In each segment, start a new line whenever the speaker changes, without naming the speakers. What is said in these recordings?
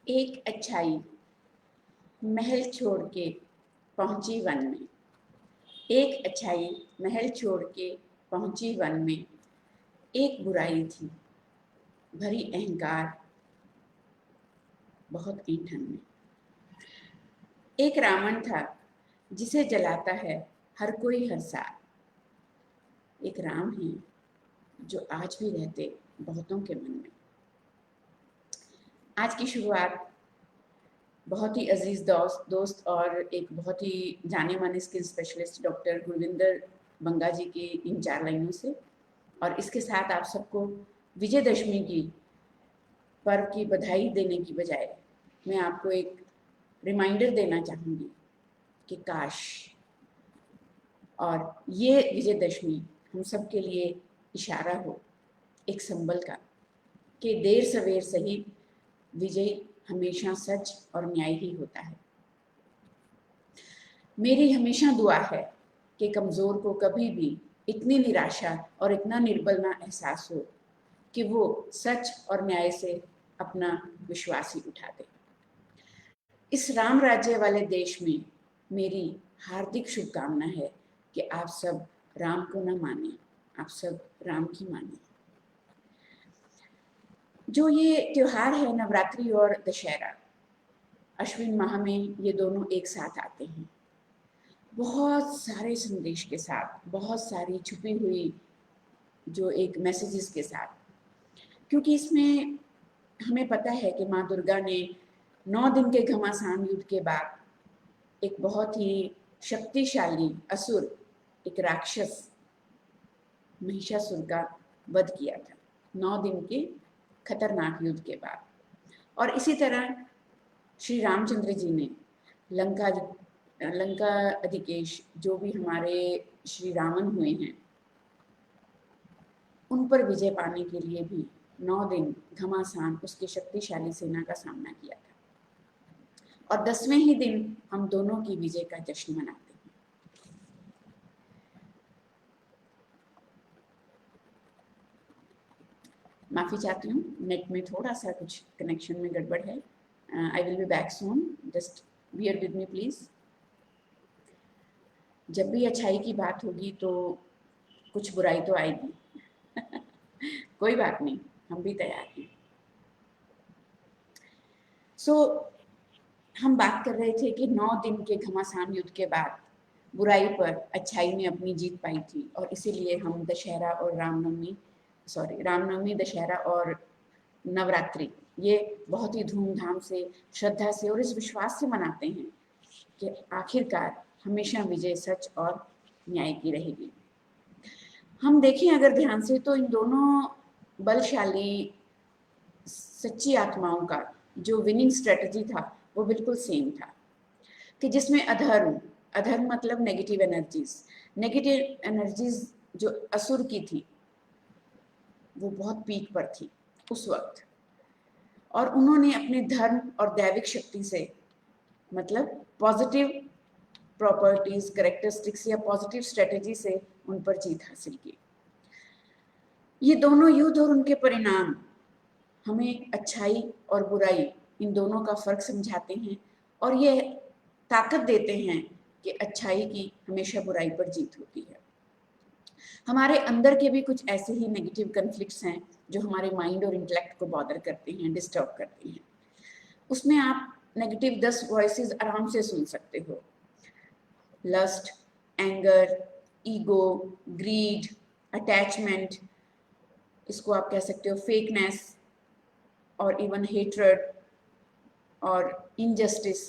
एक अच्छाई महल छोड़ के पहुंची वन में। एक अच्छाई महल छोड़ के पहुंची वन में। एक बुराई थी भरी अहंकार बहुत ईंधन में। एक रावण था जिसे जलाता है हर कोई हर साल। एक राम है जो आज भी रहते बहुतों के मन में। आज की शुरुआत बहुत ही अजीज दोस्त और एक बहुत ही जाने माने स्किल स्पेशलिस्ट डॉक्टर गुरविंदर बंगा जी की इन 4 लाइनों से, और इसके साथ आप सबको विजयदशमी की पर्व की बधाई देने की बजाय मैं आपको एक रिमाइंडर देना चाहूँगी कि काश और ये विजयदशमी हम सब के लिए इशारा हो एक संबल का, कि देर सवेर सही विजय हमेशा सच और न्याय ही होता है। मेरी हमेशा दुआ है कि कमज़ोर को कभी भी इतनी निराशा और इतना निर्बल ना एहसास हो कि वो सच और न्याय से अपना विश्वास ही उठा दे। इस राम राज्य वाले देश में मेरी हार्दिक शुभकामना है कि आप सब राम को न माने, आप सब राम की माने। जो ये त्योहार है नवरात्रि और दशहरा, अश्विन माह में ये दोनों एक साथ आते हैं, बहुत सारे संदेश के साथ, बहुत सारी छुपी हुई जो एक मैसेजेस के साथ, क्योंकि इसमें हमें पता है कि माँ दुर्गा ने 9 दिन के घमासान युद्ध के बाद एक बहुत ही शक्तिशाली असुर, एक राक्षस महिषासुर का वध किया था 9 दिन के खतरनाक युद्ध के बाद। और इसी तरह श्री रामचंद्र जी ने लंका अधिकेश जो भी हमारे श्री रावण हुए हैं उन पर विजय पाने के लिए भी 9 दिन घमासान उसकी शक्तिशाली सेना का सामना किया था, और 10वें ही दिन हम दोनों की विजय का जश्न मनाते हैं। माफ़ी चाहती हूँ, नेट में थोड़ा सा कुछ कनेक्शन में गड़बड़ है। I will be back soon, just bear with me please. जब भी अच्छाई की बात होगी तो कुछ बुराई तो आएगी कोई बात नहीं, हम भी तैयार हैं। हम बात कर रहे थे कि 9 दिन के घमासान युद्ध के बाद बुराई पर अच्छाई ने अपनी जीत पाई थी, और इसीलिए हम दशहरा और रामनवमी, दशहरा और नवरात्रि ये बहुत ही धूमधाम से, श्रद्धा से और इस विश्वास से मनाते हैं कि आखिरकार हमेशा विजय सच और न्याय की रहेगी। हम देखें अगर ध्यान से तो इन दोनों बलशाली सच्ची आत्माओं का जो विनिंग स्ट्रेटजी था वो बिल्कुल सेम था, कि जिसमें अधर्म मतलब नेगेटिव एनर्जीज जो असुर की थी वो बहुत पीक पर थी उस वक्त, और उन्होंने अपने धर्म और दैविक शक्ति से, मतलब पॉजिटिव प्रॉपर्टीज, कैरेक्टरिस्टिक्स या पॉजिटिव स्ट्रेटेजी से उन पर जीत हासिल की। ये दोनों युद्ध और उनके परिणाम हमें अच्छाई और बुराई इन दोनों का फर्क समझाते हैं, और ये ताकत देते हैं कि अच्छाई की हमेशा बुराई पर जीत होती है। हमारे अंदर के भी कुछ ऐसे ही नेगेटिव कन्फ्लिक्ट्स हैं जो हमारे माइंड और इंटेलेक्ट को बॉदर करते हैं, डिस्टर्ब करते हैं। उसमें आप नेगेटिव 10 वॉइसेस आराम से सुन सकते हो। Lust, anger, ego, greed, attachment, इसको आप कह सकते हो फेकनेस, और इवन हेट्रेड और इनजस्टिस।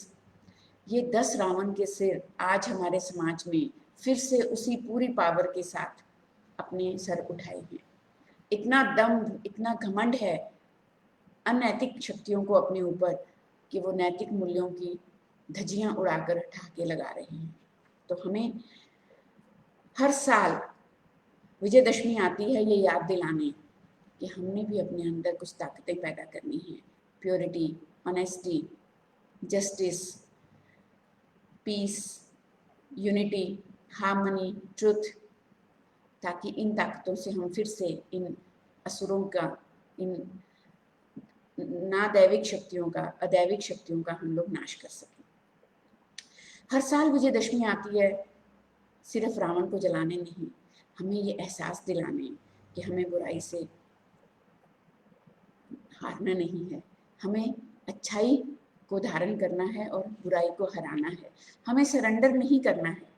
ये 10 रावण के सिर आज हमारे समाज में फिर से उसी पूरी पावर के साथ अपने सर उठाए हैं। इतना दम्भ, इतना घमंड है अनैतिक शक्तियों को अपने ऊपर कि वो नैतिक मूल्यों की धज्जियां उड़ाकर ठहाके लगा रहे हैं। तो हमें हर साल विजयदशमी आती है ये याद दिलाने कि हमने भी अपने अंदर कुछ ताकतें पैदा करनी है। Purity, honesty, justice, peace, unity, harmony, truth, ताकि इन ताकतों से हम फिर से इन असुरों का, इन नादैविक शक्तियों का, अदैविक शक्तियों का हम लोग नाश कर सकें। हर साल विजयदशमी आती है सिर्फ रावण को जलाने नहीं, हमें ये एहसास दिलाने कि हमें बुराई से हारना नहीं है, हमें अच्छाई को धारण करना है और बुराई को हराना है, हमें सरेंडर नहीं करना है।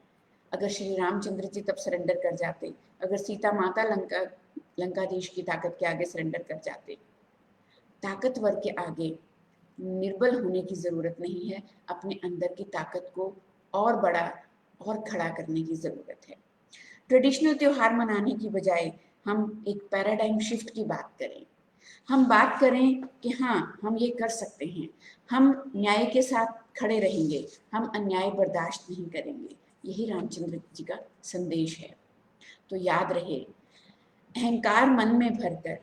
अगर श्री रामचंद्र जी तब सरेंडर कर जाते, अगर सीता माता लंकाधीश की ताकत के आगे सरेंडर कर जाते, ताकतवर के आगे निर्बल होने की जरूरत नहीं है, अपने अंदर की ताकत को और बड़ा और खड़ा करने की जरूरत है। ट्रेडिशनल त्योहार मनाने की बजाय हम एक पैराडाइम शिफ्ट की बात करें, हम बात करें कि हाँ हम ये कर सकते हैं, हम न्याय के साथ खड़े रहेंगे, हम अन्याय बर्दाश्त नहीं करेंगे। यही रामचंद्र जी का संदेश है। तो याद रहे, अहंकार मन में भरकर,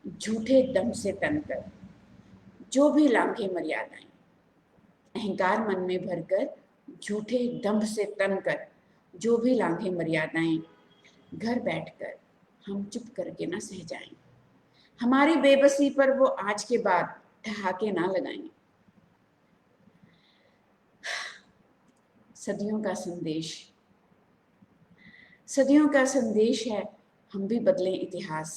झूठे दम से तनकर, जो भी लांघे मर्यादाएं, अहंकार मन में भरकर, झूठे दंभ से तनकर, जो भी लांघे मर्यादाएं, घर बैठकर हम चुप करके ना सह जाएं। हमारी बेबसी पर वो आज के बाद ठहाके ना लगाएं। सदियों का संदेश, सदियों का संदेश है, हम भी बदलें इतिहास।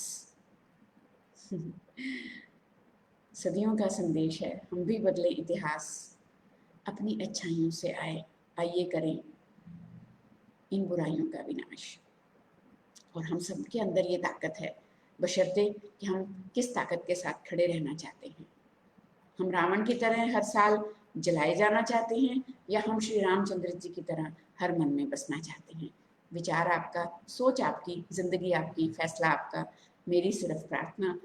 सदियों का संदेश है, हम भी बदलें इतिहास, अपनी अच्छाइयों से आइए करें इन बुराइयों का विनाश। और हम सबके अंदर ये ताकत है, बशर्ते कि हम किस ताकत के साथ खड़े रहना चाहते हैं। हम रावण की तरह हर साल जलाए जाना चाहते हैं या हम श्री रामचंद्र जी की तरह हर मन में बसना चाहते हैं। विचार आपका, सोच आपकी, जिंदगी आपकी, फैसला आपका। मेरी सिर्फ प्रार्थना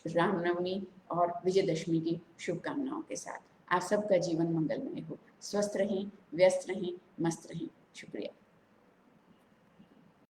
रामनवमी और विजयदशमी की शुभकामनाओं के साथ। आप सबका जीवन मंगलमय हो, स्वस्थ रहें, व्यस्त रहें, मस्त रहें। शुक्रिया।